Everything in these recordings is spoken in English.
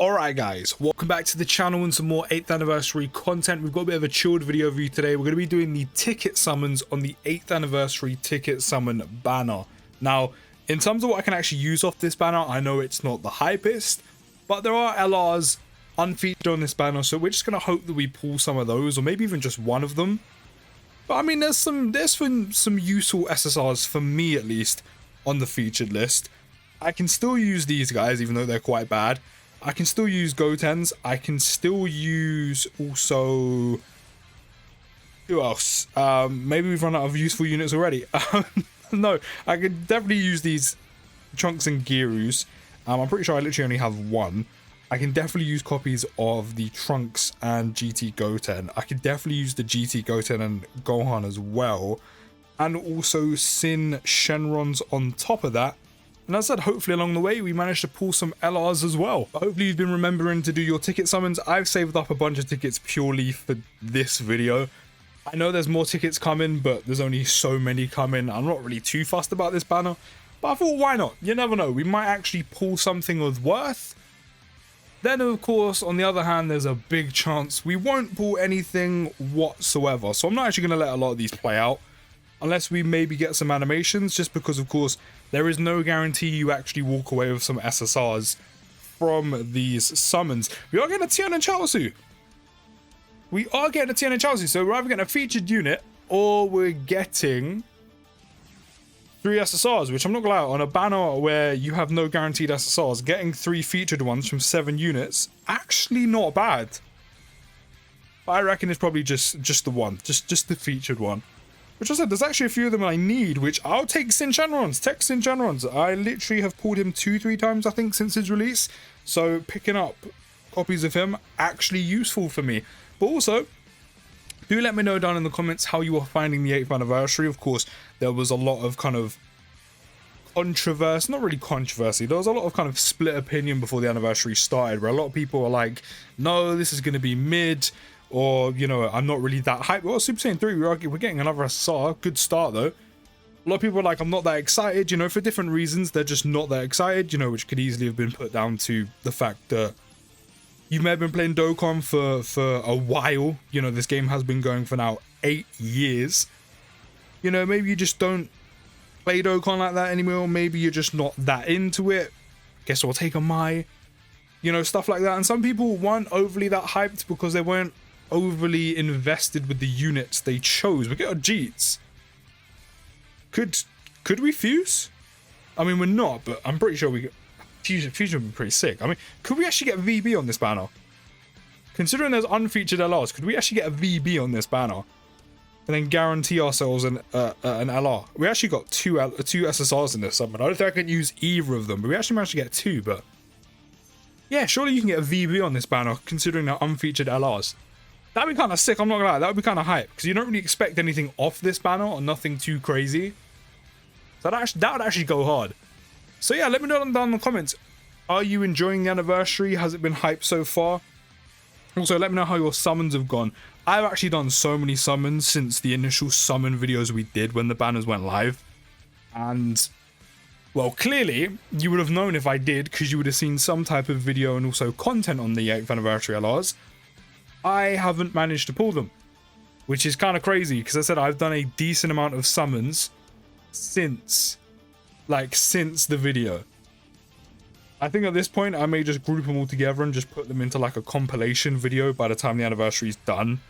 Alright guys, welcome back to the channel and some more 8th anniversary content. We've got a bit of a chilled video for you today. We're going to be doing the ticket summons on the 8th anniversary ticket summon banner. Now, in terms of what I can actually use off this banner, I know it's not the hypest, but there are LRs unfeatured on this banner, so we're just going to hope that we pull some of those, or maybe even just one of them. But I mean, there's some useful SSRs, for me at least, on the featured list. I can still use these guys, even though they're quite bad. I can still use Gotens. I can still use also... Who else? Maybe we've run out of useful units already. No, I could definitely use these Trunks and Girus. I'm pretty sure I literally only have one. I can definitely use copies of the Trunks and GT Goten. I could definitely use the GT Goten and Gohan as well. And also Sin Shenrons on top of that. And as I said, hopefully along the way we managed to pull some LRs as well. But hopefully you've been remembering to do your ticket summons. I've saved up a bunch of tickets purely for this video. I know there's more tickets coming, but there's only so many coming. I'm not really too fussed about this banner, but I thought, why not? You never know, we might actually pull something of worth. Then of course, on the other hand, there's a big chance we won't pull anything whatsoever. So I'm not actually going to let a lot of these play out, unless we maybe get some animations, just because of course there is no guarantee you actually walk away with some SSRs from these summons. We are getting a Tian and Chaozu. We are getting a Tian and Chaozu, so we're either getting a featured unit or we're getting 3 SSRs, which I'm not gonna lie, on a banner where you have no guaranteed SSRs, getting 3 featured ones from 7 units, actually not bad. But I reckon it's probably just the one, just the featured one. Which I said, there's actually a few of them I need, which I'll take Sin Shenrons. Take Sin Shenrons. I literally have pulled him 2-3 times, I think, since his release. So picking up copies of him, actually useful for me. But also, do let me know down in the comments how you are finding the 8th anniversary. Of course, there was a lot of kind of controversy, not really controversy, there was a lot of kind of split opinion before the anniversary started, where a lot of people were like, no, this is going to be mid, or, you know, I'm not really that hyped. Well, Super Saiyan 3, we're getting another SSR. Good start, though. A lot of people are like, I'm not that excited, you know, for different reasons. They're just not that excited, you know, which could easily have been put down to the fact that you may have been playing Dokkan for a while. You know, this game has been going for now 8 years. You know, maybe you just don't play Dokkan like that anymore. Maybe you're just not that into it. Guess I'll take a Mai. You know, stuff like that. And some people weren't overly that hyped because they weren't overly invested with the units they chose. We get our Jeets. Could we fuse? I mean, we're not, but I'm pretty sure we get fusion would be pretty sick. I mean, could we actually get VB on this banner? Considering there's unfeatured LRs, could we actually get a VB on this banner and then guarantee ourselves an LR? We actually got two SSRs in this summon. I don't think I can use either of them, but we actually managed to get 2. But yeah, surely you can get a VB on this banner considering they're unfeatured LRs. That'd be kind of sick, I'm not gonna lie. That would be kind of hype, because you don't really expect anything off this banner or nothing too crazy. So that would actually go hard. So yeah, let me know down in the comments. Are you enjoying the anniversary? Has it been hyped so far? Also, let me know how your summons have gone. I've actually done so many summons since the initial summon videos we did when the banners went live. And, well, clearly, you would have known if I did, because you would have seen some type of video and also content on the 8th anniversary LRs. I haven't managed to pull them, which is kind of crazy, because I said I've done a decent amount of summons since the video. I think at this point I may just group them all together and just put them into like a compilation video by the time the anniversary is done,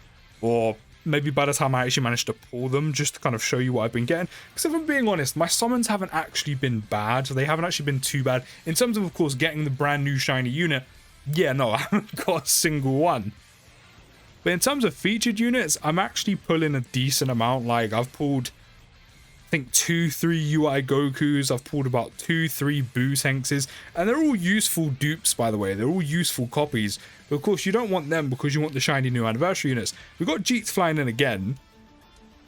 or maybe by the time I actually manage to pull them, just to kind of show you what I've been getting. Because if I'm being honest, my summons haven't actually been bad. They haven't actually been too bad in terms of course getting the brand new shiny unit. Yeah, no, I haven't got a single one. But in terms of featured units, I'm actually pulling a decent amount. Like, I've pulled, I think, 2-3 UI Gokus. I've pulled about 2-3 Bootenkses. And they're all useful dupes, by the way. They're all useful copies. But of course, you don't want them because you want the shiny new anniversary units. We've got Jeets flying in again.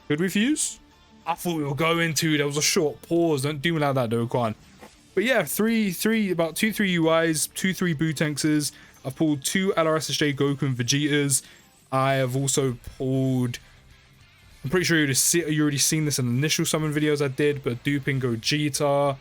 Could we fuse? I thought we were going to. There was a short pause. Don't do me like that, Dokkan. But yeah, about 2-3 UIs, 2-3 Bootenkses. I've pulled 2 LRSSJ Goku and Vegetas. I have also pulled, I'm pretty sure you already seen this in the initial summon videos I did, but duping Gogeta.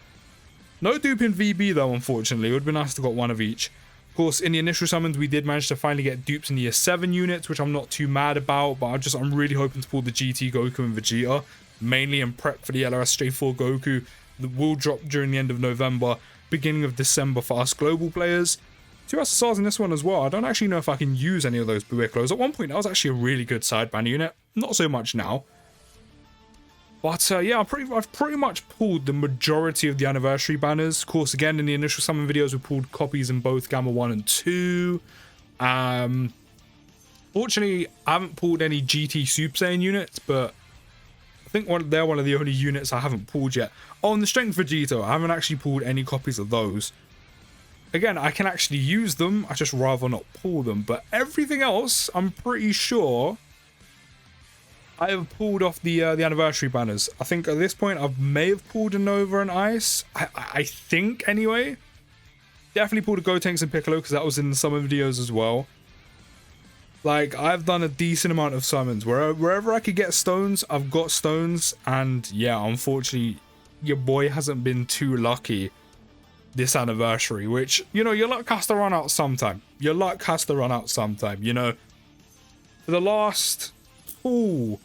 No duping VB though, unfortunately. It would be nice to got one of each. Of course, in the initial summons, we did manage to finally get dupes in the year 7 units, which I'm not too mad about, but I'm really hoping to pull the GT Goku and Vegeta, mainly in prep for the LRSJ4 Goku that will drop during the end of November, beginning of December for us global players. 2 SSRs in this one as well. I don't actually know if I can use any of those Buiklos. At one point, that was actually a really good sideband unit. Not so much now. But yeah, I've pretty much pulled the majority of the anniversary banners. Of course, again, in the initial summon videos, we pulled copies in both Gamma 1 and 2. Fortunately, I haven't pulled any GT Super Saiyan units, but I think they're one of the only units I haven't pulled yet. Oh, and the Strength Vegito, I haven't actually pulled any copies of those. Again, I can actually use them, I just rather not pull them. But everything else, I'm pretty sure I have pulled off the anniversary banners. I think at this point I may have pulled a Nova and Ice. I think anyway. Definitely pulled a Gotenks and Piccolo because that was in the summon videos as well. Like, I've done a decent amount of summons. Wherever I could get stones, I've got stones. And yeah, unfortunately, your boy hasn't been too lucky this anniversary. Which, you know, your luck has to run out sometime. Your luck has to run out sometime, you know. For the last... Ooh.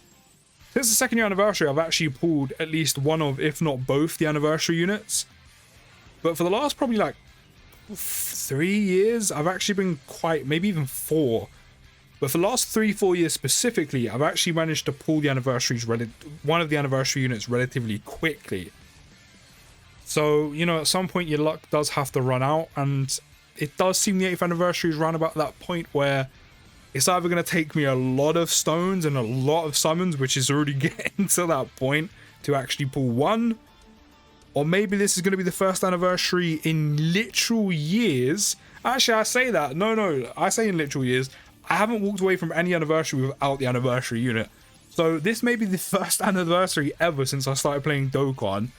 Since the second year anniversary, I've actually pulled at least one of, if not both, the anniversary units. But for the last probably like 3 years, I've actually been quite, maybe even 4. But for the last 3-4 years specifically, I've actually managed to pull the anniversaries, one of the anniversary units relatively quickly. So, you know, at some point your luck does have to run out, and it does seem the 8th anniversary is around about that point where it's either going to take me a lot of stones and a lot of summons, which is already getting to that point, to actually pull one. Or maybe this is going to be the first anniversary in literal years. Actually, I say that. No, I say in literal years. I haven't walked away from any anniversary without the anniversary unit. So this may be the first anniversary ever since I started playing Dokkan.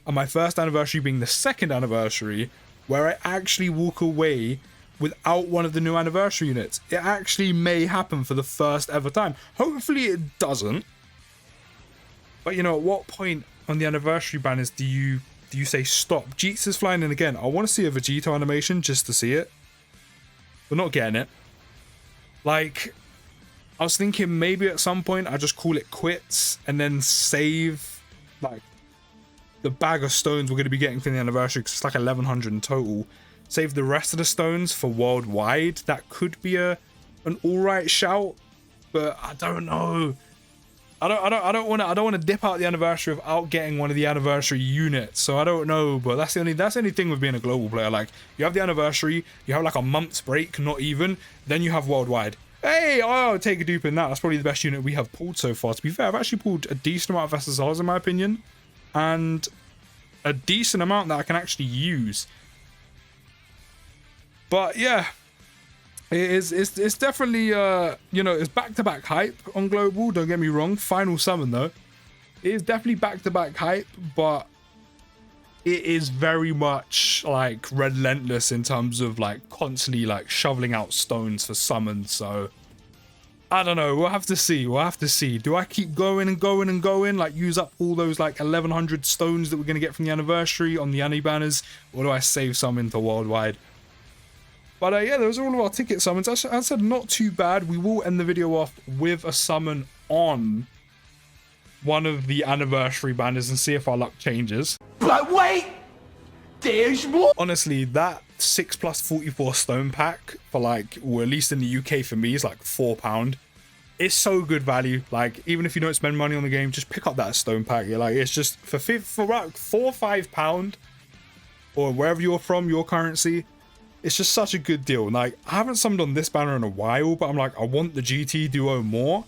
And my first anniversary being the second anniversary, where I actually walk away without one of the new anniversary units. It actually may happen for the first ever time. Hopefully it doesn't. But you know, at what point on the anniversary banners do you say stop? Jeets is flying in again. I want to see a Vegito animation just to see it. We're not getting it. Like, I was thinking maybe at some point I just call it quits and then save like the bag of stones we're going to be getting for the anniversary, because it's like 1100 in total. Save the rest of the stones for worldwide. That could be an alright shout, but I don't know. I don't want to dip out the anniversary without getting one of the anniversary units. So I don't know, but that's the only thing with being a global player. Like, you have the anniversary, you have like a month's break, not even, then you have worldwide. Hey, I'll take a dupe in that. That's probably the best unit we have pulled so far. To be fair, I've actually pulled a decent amount of SSRs in my opinion, and a decent amount that I can actually use. But yeah, it's definitely you know, it's back-to-back hype on global, don't get me wrong. Final summon though, it is definitely back-to-back hype, but it is very much like relentless in terms of like constantly like shoveling out stones for summons. So I don't know, we'll have to see. Do I keep going and going and going, like use up all those like 1100 stones that we're going to get from the anniversary on the Annie banners, or do I save some into worldwide? But yeah, those are all of our ticket summons. As I said, not too bad. We will end the video off with a summon on one of the anniversary banners and see if our luck changes. But wait, there's more. Honestly, that 6+44 stone pack for like, or at least in the UK for me, is like £4. It's so good value. Like, even if you don't spend money on the game, just pick up that stone pack. You're like, it's just for like £4 or £5, or wherever you're from, your currency. It's just such a good deal. Like, I haven't summoned on this banner in a while, but I'm like, I want the GT duo more.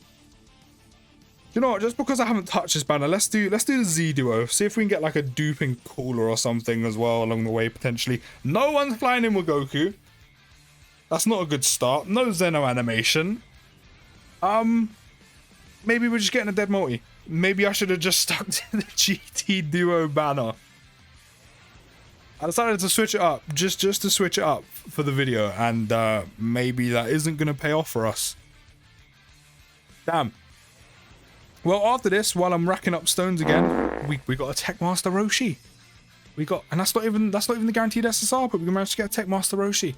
You know what? Just because I haven't touched this banner, let's do the Z duo. See if we can get like a duping cooler or something as well along the way potentially. No one's flying in with Goku. That's not a good start. No Zeno animation. Maybe we're just getting a dead multi. Maybe I should have just stuck to the GT duo banner. I decided to switch it up, just to switch it up for the video, and maybe that isn't going to pay off for us. Damn. Well, after this, while I'm racking up stones again, we got a Tech Master Roshi. And that's not even the guaranteed SSR, but we managed to get a Tech Master Roshi.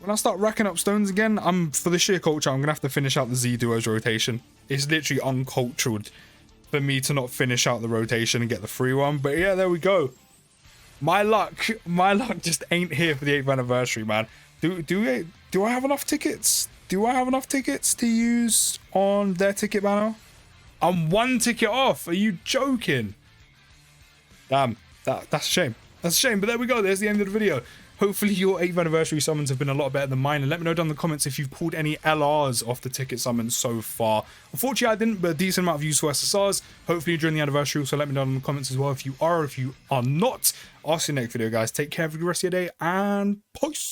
when I start racking up stones again, for the sheer culture, I'm going to have to finish out the Z Duos rotation. It's literally uncultured for me to not finish out the rotation and get the free one. But yeah, there we go. My luck just ain't here for the 8th anniversary, man. Do I have enough tickets? Do I have enough tickets to use on their ticket banner? I'm 1 ticket off. Are you joking? Damn, that's a shame. That's a shame, but there we go. There's the end of the video. Hopefully your 8th anniversary summons have been a lot better than mine, and let me know down in the comments if you've pulled any LRs off the ticket summons so far. Unfortunately I didn't, but a decent amount of views for SSRs. Hopefully during the anniversary, so let me know in the comments as well if you are or if you are not. I'll see you next video, guys. Take care, have a good rest of your day, and peace.